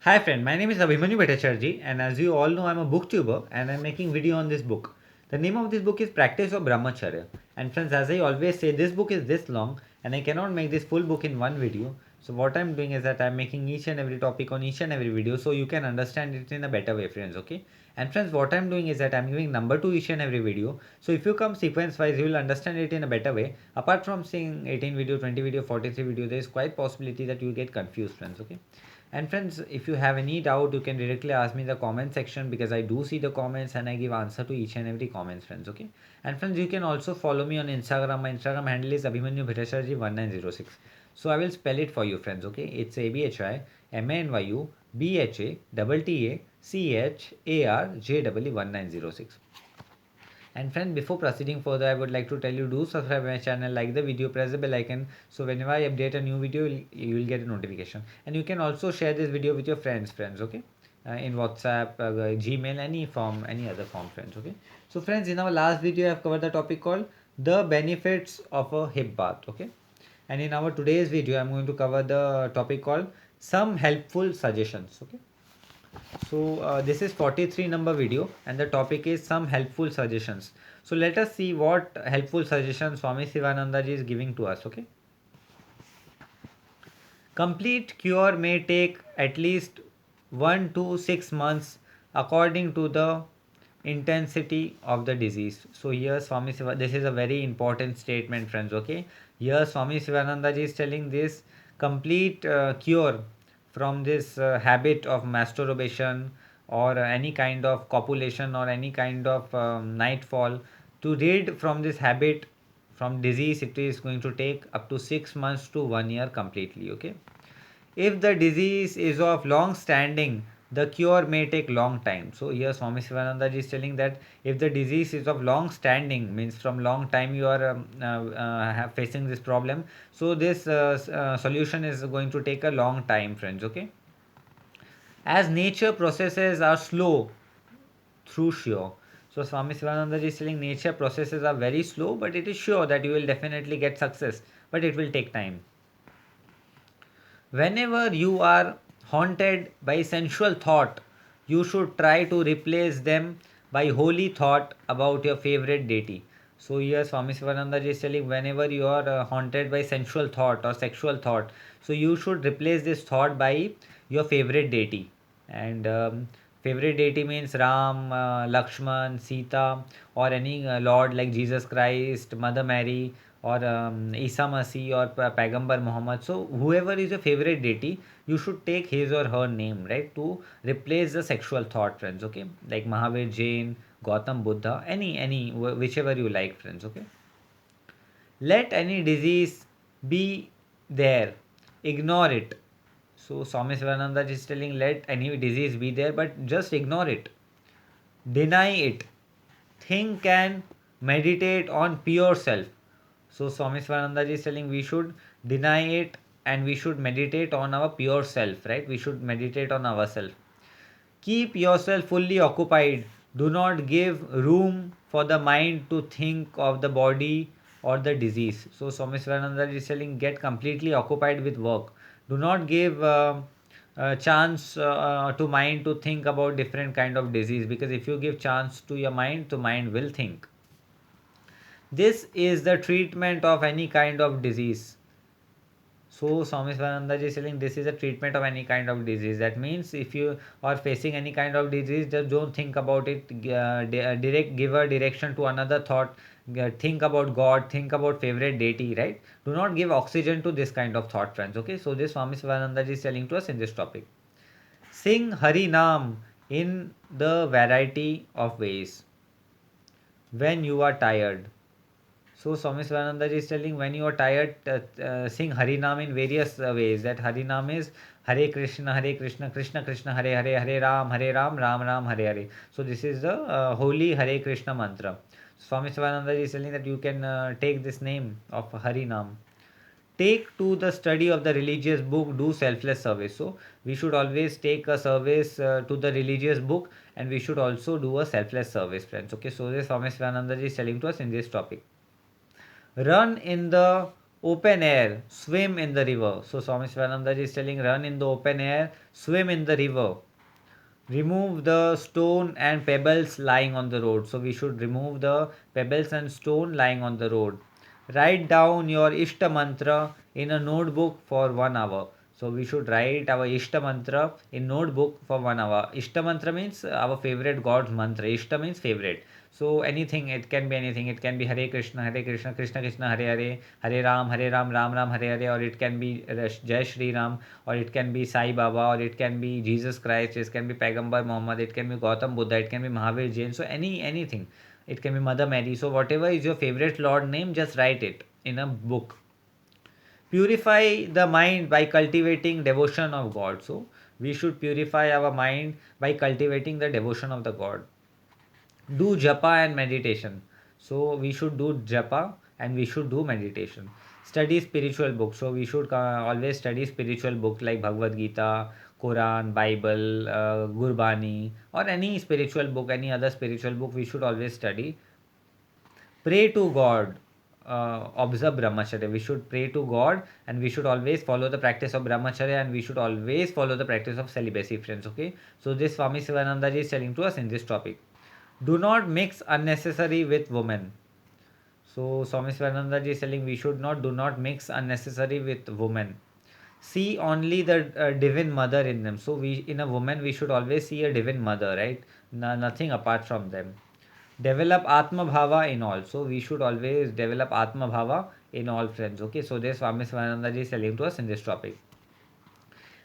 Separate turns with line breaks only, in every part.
Hi friend, my name is Abhimanyu Bhattacharjee and as you all know I'm a booktuber and I'm making video on this book. The name of this book is Practice of Brahmacharya. And friends, as I always say, this book is this long and I cannot make this full book in one video. So what I'm doing is that I'm making each and every topic on each and every video so you can understand it in a better way, friends. Okay. And friends, what I'm doing is that I'm giving number to each and every video. So if you come sequence wise, you will understand it in a better way. Apart from seeing 18 video, 20 video, 43 video, there is quite possibility that you get confused, friends. Okay. And friends, if you have any doubt, you can directly ask me in the comment section because I do see the comments and I give answer to each and every comments, friends. Okay. And friends, you can also follow me on Instagram. My Instagram handle is Abhimanyu Bhattacharjee 1906. So I will spell it for you, friends. Okay. It's ABHIMANYU BHATTACHARJEE 1906. And friend, before proceeding further, I would like to tell you do subscribe my channel, like the video, press the bell icon. So whenever I update a new video, you will get a notification. And you can also share this video with your friends. Okay, in WhatsApp, Gmail, any form, any other form, friends. Okay. So friends, in our last video, I have covered the topic called the benefits of a hip bath. Okay. And in our today's video, I'm going to cover the topic called some helpful suggestions. Okay. So this is 43 number video and the topic is some helpful suggestions. So let us see what helpful suggestions Swami Sivananda ji is giving to us. Okay. Complete cure may take at least 1 to 6 months according to the intensity of the disease. So here Swami Siva, this is a very important statement, friends. Okay. Here Swami Sivananda ji is telling this complete cure from this habit of masturbation or any kind of copulation or any kind of nightfall. To rid from this habit, from disease, it is going to take up to 6 months to 1 year completely. Okay. If the disease is of long standing, the cure may take long time. So here Swami Sivananda ji is telling that if the disease is of long standing, means from long time you are facing this problem, so this solution is going to take a long time, friends. Okay. As nature processes are slow through sure. So Swami Sivananda ji is telling nature processes are very slow, but it is sure that you will definitely get success, but it will take time. Whenever you are haunted by sensual thought, you should try to replace them by holy thought about your favorite deity. So here Swami Sivananda ji is telling whenever you are haunted by sensual thought or sexual thought, so you should replace this thought by your favorite deity. And favorite deity means Ram, Lakshman, Sita, or any Lord like Jesus Christ, Mother Mary, or Isa Masih or Pagambar Muhammad. So whoever is your favorite deity, you should take his or her name, right, to replace the sexual thought, friends. Okay, like Mahavir Jain, Gautam Buddha, whichever you like, friends. Okay. Let any disease be there, ignore it. So Swami Sivananda is telling let any disease be there, but just ignore it, deny it, think and meditate on pure self. So Swami Swananda ji is telling we should deny it and we should meditate on our pure self, right? We should meditate on ourselves. Keep yourself fully occupied. Do not give room for the mind to think of the body or the disease. So Swami Swananda ji is telling get completely occupied with work. Do not give chance to mind to think about different kind of disease, because if you give chance to your mind, the mind will think. This is the treatment of any kind of disease. So Swami Swananda ji is saying this is a treatment of any kind of disease. That means if you are facing any kind of disease, just don't think about it. Direct give a direction to another thought. Think about God. Think about favorite deity. Right? Do not give oxygen to this kind of thought, friends. Okay. So this Swami Swananda ji is telling to us in this topic. Sing Hari Nam in the variety of ways when you are tired. So Swami Swananda is telling when you are tired, sing Harinam in various ways. That Harinam is Hare Krishna, Krishna Krishna, Hare Hare, Hare Ram, Ram Ram, Hare Hare. So this is the holy Hare Krishna mantra. Swami Swananda is telling that you can take this name of Harinam. Take to the study of the religious book, do selfless service. So we should always take a service to the religious book and we should also do a selfless service, friends. Okay, so this Swami Swananda is telling to us in this topic. Run in the open air, swim in the river. So Swami Shivananda ji is telling, run in the open air, swim in the river. Remove the stone and pebbles lying on the road. So we should remove the pebbles and stone lying on the road. Write down your Ishta mantra in a notebook for 1 hour. So we should write our Ishta mantra in notebook for 1 hour. Ishta mantra means our favorite God's mantra. Ishta means favorite. So anything, it can be anything. It can be Hare Krishna, Krishna Krishna, Hare Hare, Hare Ram, Ram Hare Hare, or it can be Jai Shri Ram, or it can be Sai Baba, or it can be Jesus Christ, it can be Pagambar Muhammad, it can be Gautam Buddha, it can be Mahavir Jain. So anything. It can be Mother Mary. So whatever is your favorite Lord name, just write it in a book. Purify the mind by cultivating devotion of God. So we should purify our mind by cultivating the devotion of the God. Do japa and meditation. So we should do japa and we should do meditation. Study spiritual books. So we should always study spiritual books like Bhagavad Gita, Quran, Bible, Gurbani, or any spiritual book, any other spiritual book. We should always study. Pray to God. Observe brahmacharya. We should pray to God, and we should always follow the practice of brahmacharya, and we should always follow the practice of celibacy, friends. Okay, so this Swami Sivananda ji is telling to us in this topic. Do not mix unnecessary with women. So Swami Sivananda ji is telling we should not, do not mix unnecessary with women. See only the divine mother in them. So we, in a woman, we should always see a divine mother, right? Nothing apart from them. Develop Atma Bhava in all. So we should always develop Atma Bhava in all, friends. Okay, so this Swami Sivananda ji is telling to us in this topic.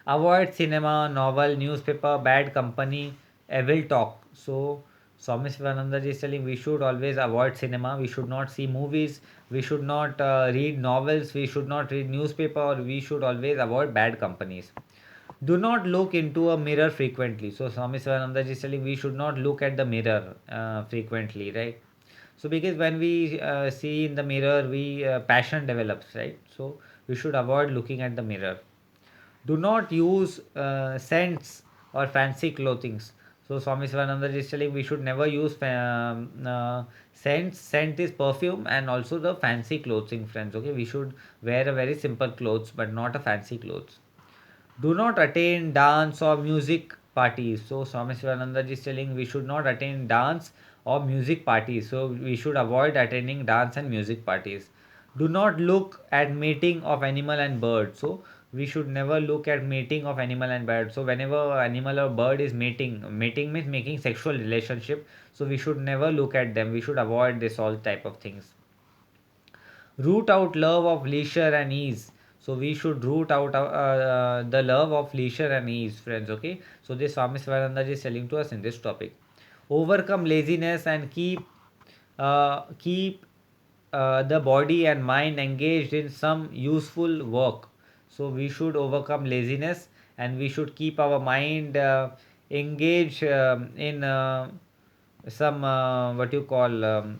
Avoid cinema, novel, newspaper, bad company, evil talk. So Swami Sivananda ji is telling we should always avoid cinema. We should not see movies. We should not read novels. We should not read newspaper. Or we should always avoid bad companies. Do not look into a mirror frequently. So Swami Sivananda ji is telling we should not look at the mirror frequently, right? So because when we see in the mirror, we passion develops, right? So we should avoid looking at the mirror. Do not use scents or fancy clothings. So Swami Sivananda is telling we should never use scents. Scent is perfume and also the fancy clothing, friends. Okay, we should wear a very simple clothes but not a fancy clothes. Do not attend dance or music parties. So Swami Sivananda is telling we should not attend dance or music parties. So we should avoid attending dance and music parties. Do not look at mating of animal and bird. So we should never look at mating of animal and bird. So whenever animal or bird is mating, mating means making sexual relationship. So we should never look at them. We should avoid this all type of things. Root out love of leisure and ease. So we should root out the love of leisure and ease, friends. Okay, so this Swami Swarananda is telling to us in this topic. Overcome laziness and keep the body and mind engaged in some useful work. So we should overcome laziness and we should keep our mind engaged in some what you call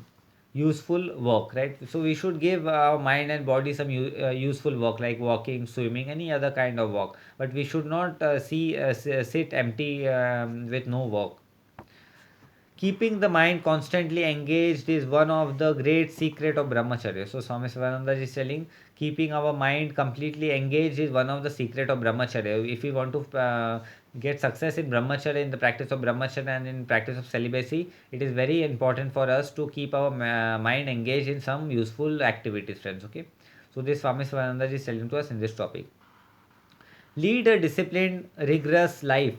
useful work, right? So we should give our mind and body some useful work like walking, swimming, any other kind of work, but we should not sit empty with no work. Keeping the mind constantly engaged is one of the great secret of brahmacharya. So Swami Sivananda is telling keeping our mind completely engaged is one of the secret of brahmacharya. If we want to get success in brahmacharya, in the practice of brahmacharya and in practice of celibacy, it is very important for us to keep our mind engaged in some useful activities, friends. Okay, so this Swami Sivananda is telling to us in this topic. Lead a disciplined, rigorous life.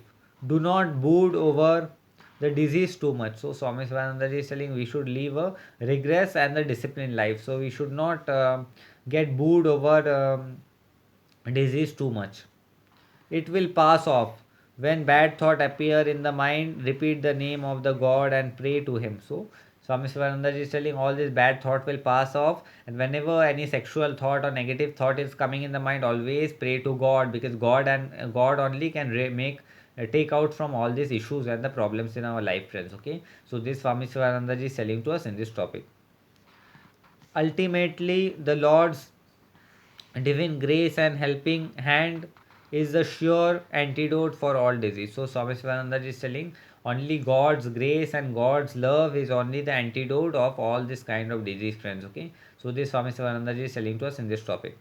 Do not brood over the disease too much. So Swami Swananda is telling we should live a rigorous and a disciplined life. So we should not get bored over disease too much. It will pass off. When bad thought appear in the mind, repeat the name of the God and pray to him. So Swami Sivananda is telling all this bad thought will pass off, and whenever any sexual thought or negative thought is coming in the mind, always pray to God, because God and God only can make take out from all these issues and the problems in our life, friends. Okay, so this Swami Sivananda is telling to us in this topic. Ultimately, the Lord's divine grace and helping hand is the sure antidote for all disease. So Swami Sivananda is telling only God's grace and God's love is only the antidote of all this kind of disease, friends. Okay, so this Swami Sivananda is telling to us in this topic.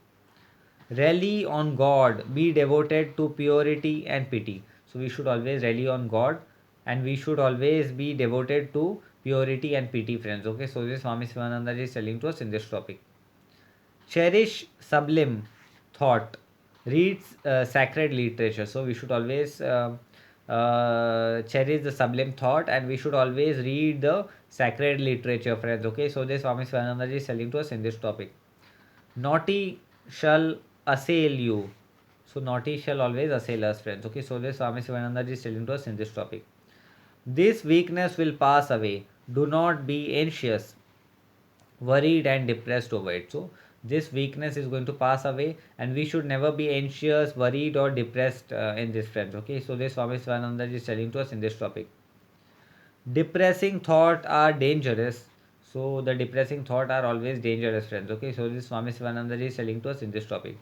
Rely on God, be devoted to purity and pity. So we should always rely on God and we should always be devoted to purity and pity, friends. Okay, so this Swami Sivananda is telling to us in this topic. Cherish sublime thought, read sacred literature. So we should always cherish the sublime thought and we should always read the sacred literature, friends. Okay, so this Swami Sivananda is telling to us in this topic. Naughty shall assail you. So naughty shall always assail us, friends. Okay, so this Swami Sivananda is telling to us in this topic. This weakness will pass away. Do not be anxious, worried and depressed over it. So this weakness is going to pass away and we should never be anxious, worried or depressed in this, friends. Okay, so this Swami Swananda is telling to us in this topic. Depressing thought are dangerous. So the depressing thought are always dangerous, friends. Okay, so this Swami Swananda is telling to us in this topic.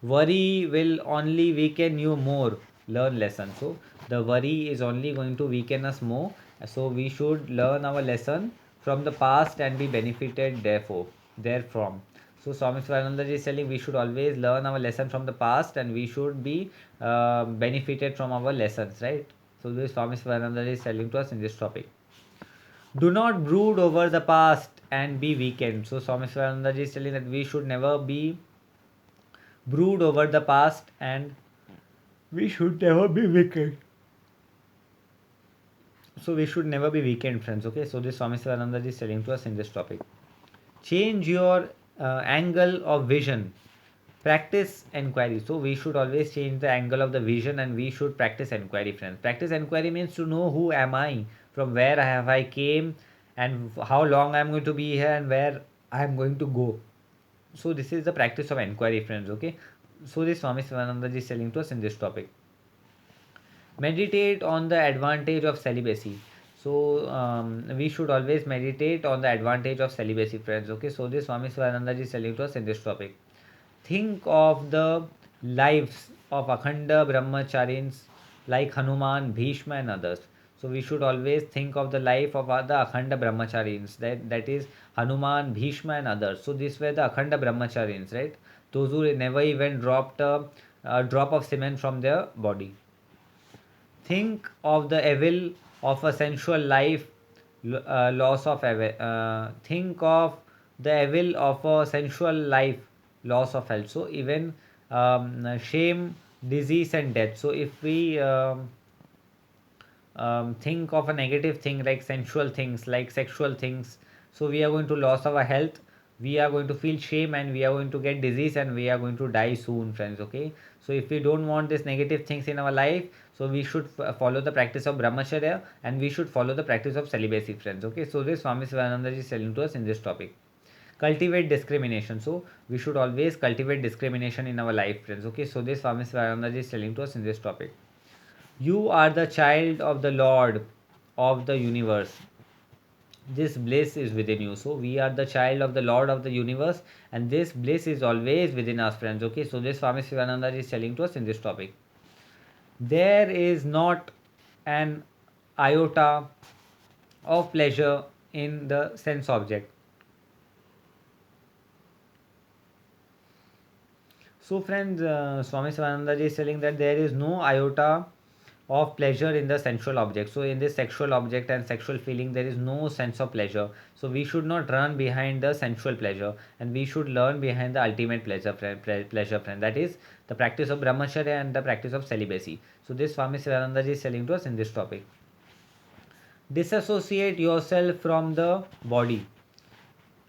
Worry will only weaken you more. Learn lesson. So the worry is only going to weaken us more. So we should learn our lesson from the past and be benefited therefrom. So Swami Swananda is telling we should always learn our lesson from the past and we should be benefited from our lessons, right? So this Swami Swananda is telling to us in this topic. Do not brood over the past and be weakened. So Swami Swananda is telling that we should never be brood over the past and we should never be weakened. So we should never be weakened, friends. Okay, so this Swami Sivananda is telling to us in this topic. Change your angle of vision. Practice enquiry. So we should always change the angle of the vision and we should practice enquiry, friends. Practice enquiry means to know who am I, from where have I came, and how long I am going to be here and where I am going to go. So this is the practice of enquiry, friends. Okay, so this Swami Sivananda is telling to us in this topic. Meditate on the advantage of celibacy. So we should always meditate on the advantage of celibacy, friends. Okay, so this Swami Sivananda is telling to us in this topic. Think of the lives of Akhanda Brahmacharins like Hanuman, Bhishma, and others. So we should always think of the life of the Akhanda Brahmacharins, that is Hanuman, Bhishma, and others. So these were the Akhanda Brahmacharins, right? Those who never even dropped a drop of cement from their body. Think of the evil of a sensual life, loss of evil. Think of the evil of a sensual life, loss of health. So even shame, disease, and death. So if we think of a negative thing like sensual things, like sexual things, so we are going to lose our health, we are going to feel shame and we are going to get disease and we are going to die soon, friends. Okay, so if we don't want these negative things in our life, so we should follow the practice of brahmacharya and we should follow the practice of celibacy, friends. Okay, so this Swami Sivananda is telling to us in this topic. Cultivate discrimination. So we should always cultivate discrimination in our life, friends. Okay, so this Swami Sivananda is telling to us in this topic. You are the child of the Lord of the universe. This bliss is within you. So we are the child of the Lord of the universe and this bliss is always within us, friends. Okay, so this Swami Sivananda is telling to us in this topic. There is not an iota of pleasure in the sense object. So friends, Swami Sivananda is telling that there is no iota of pleasure in the sensual object. So in this sexual object and sexual feeling there is no sense of pleasure. So we should not run behind the sensual pleasure and we should learn behind the ultimate pleasure, friend, that is the practice of brahmacharya and the practice of celibacy. So this Swami Sivananda is telling to us in this topic. Disassociate yourself from the body,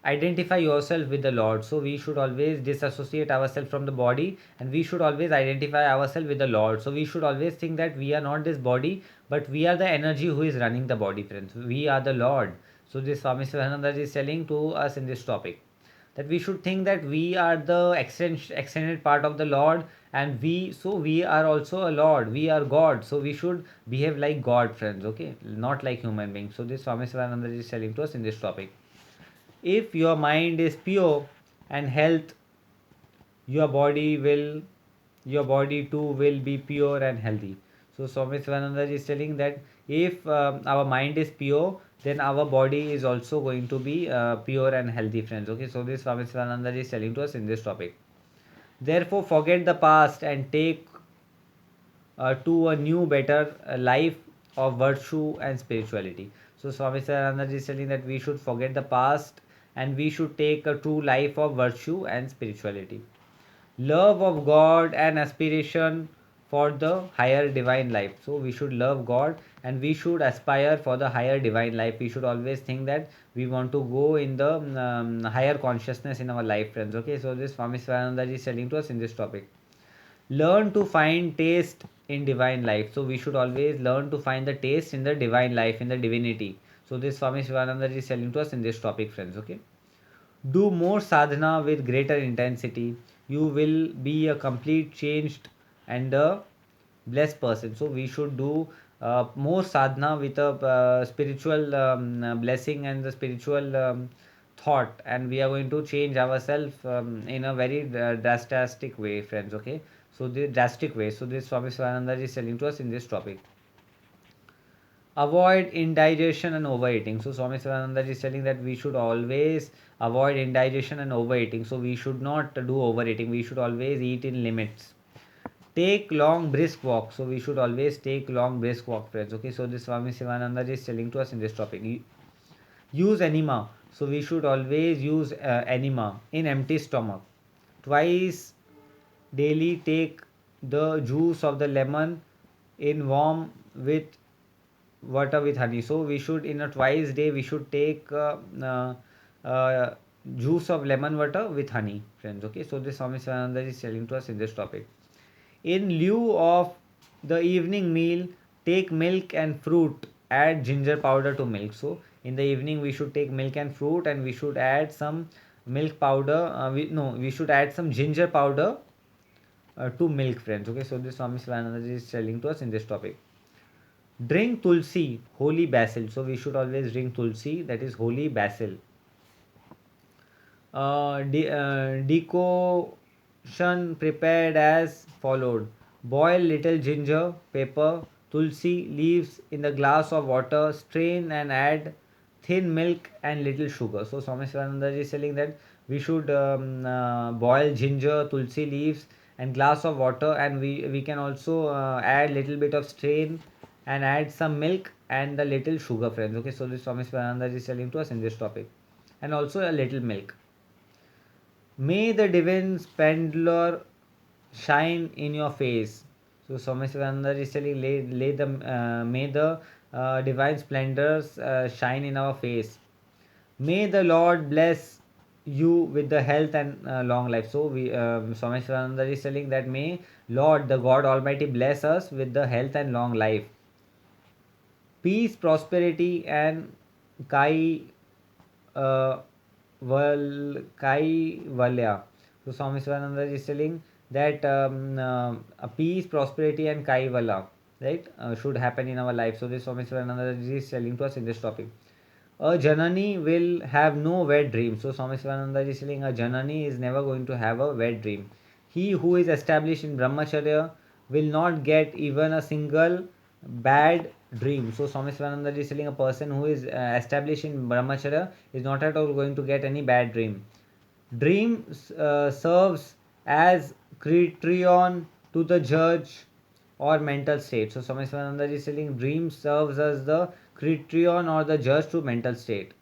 identify yourself with the Lord. So we should always disassociate ourselves from the body and we should always identify ourselves with the Lord. So we should always think that we are not this body but we are the energy who is running the body, friends. We are the Lord. So this Swami Sivananda is telling to us in this topic that we should think that we are the extended part of the Lord and we are also a Lord, we are God, so we should behave like God, friends. Okay, not like human beings. So this Swami Sivananda is telling to us in this topic. If your mind is pure and health, your body will your body too will be pure and healthy. So Swami Sivananda is telling that if our mind is pure, then our body is also going to be pure and healthy, friends. Okay, so this Swami Sivananda is telling to us in this topic. Therefore, forget the past and take to a new, better life of virtue and spirituality. So Swami Sarananda is telling that we should forget the past and we should take a true life of virtue and spirituality. Love of God and aspiration for the higher divine life. So we should love God and we should aspire for the higher divine life. We should always think that we want to go in the higher consciousness in our life, friends. Okay, so this Swami Swaminanda is telling to us in this topic. Learn to find taste in divine life. So we should always learn to find the taste in the divine life, in the divinity. So this Swami Shivananda is telling to us in this topic, friends. Okay, do more sadhana with greater intensity. You will be a complete changed and a blessed person. So we should do more sadhana with a spiritual blessing and the spiritual thought, and we are going to change ourselves in a very drastic way, friends. Okay, so the drastic way. So this Swami Swananda is telling to us in this topic. Avoid indigestion and overeating. So Swami Sivananda is telling that we should always avoid indigestion and overeating. So we should not do overeating. We should always eat in limits. Take long brisk walk. So we should always take long brisk walk, friends. Okay, so this Swami Sivananda is telling to us in this topic. Use enema. So we should always use enema in empty stomach. Twice daily take the juice of the lemon in warm with water with honey. So we should in a twice day we should take uh, juice of lemon water with honey, friends. Okay, so this Swami Sivananda is telling to us in this topic. In lieu of the evening meal, take milk and fruit. Add ginger powder to milk. So in the evening we should take milk and fruit, and we should add some milk powder. We should add some ginger powder to milk, friends. Okay, so this Swami Sivananda is telling to us in this topic. Drink tulsi, holy basil. So we should always drink tulsi, that is holy basil. Decoction prepared as followed. Boil little ginger, pepper, tulsi leaves in the glass of water, strain and add thin milk and little sugar. So Swami Sivananda is telling that we should boil ginger, tulsi leaves and glass of water, and we can also add little bit of strain and add some milk and a little sugar, friends. Okay, so this Swami Sivananda is telling to us in this topic, and also a little milk. May the divine splendor shine in your face. So Swami Sivananda is telling, may the divine splendors shine in our face. May the Lord bless you with the health and long life. So we Swami Sivananda is telling that may Lord, the God Almighty, bless us with the health and long life. Peace, prosperity, and Kai uh, Kai Valya. So Swami Sivananda is telling that a peace, prosperity, and Kai Vala, right, should happen in our life. So this Swami Sivananda is telling to us in this topic. A Janani will have no wet dream. So Swami Sivananda is telling a Janani is never going to have a wet dream. He who is established in Brahmacharya will not get even a single bad dream. So Swami Sivananda is telling a person who is established in Brahmacharya is not at all going to get any bad dream. Dream serves as criterion to the judge or mental state. So Swami Sivananda is telling dream serves as the criterion or the judge to mental state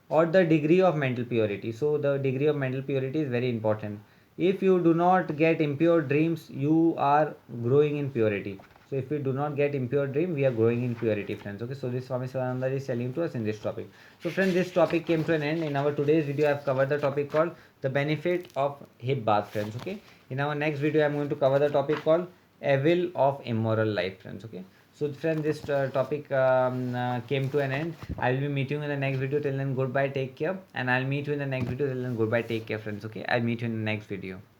or the degree of mental purity. So the degree of mental purity is very important. If you do not get impure dreams, you are growing in purity. So if we do not get impure dream, we are growing in purity, friends. Okay, so this Swami Sivananda is telling to us in this topic. So friends, this topic came to an end. In our today's video, I have covered the topic called the benefit of hip bath, friends. Okay, in our next video, I am going to cover the topic called evil of immoral life, friends. Okay, so friends, this topic came to an end. I will be meeting you in the next video. Till then, goodbye, take care, and I'll meet you in the next video. Till then, goodbye, take care, friends. Okay, I'll meet you in the next video.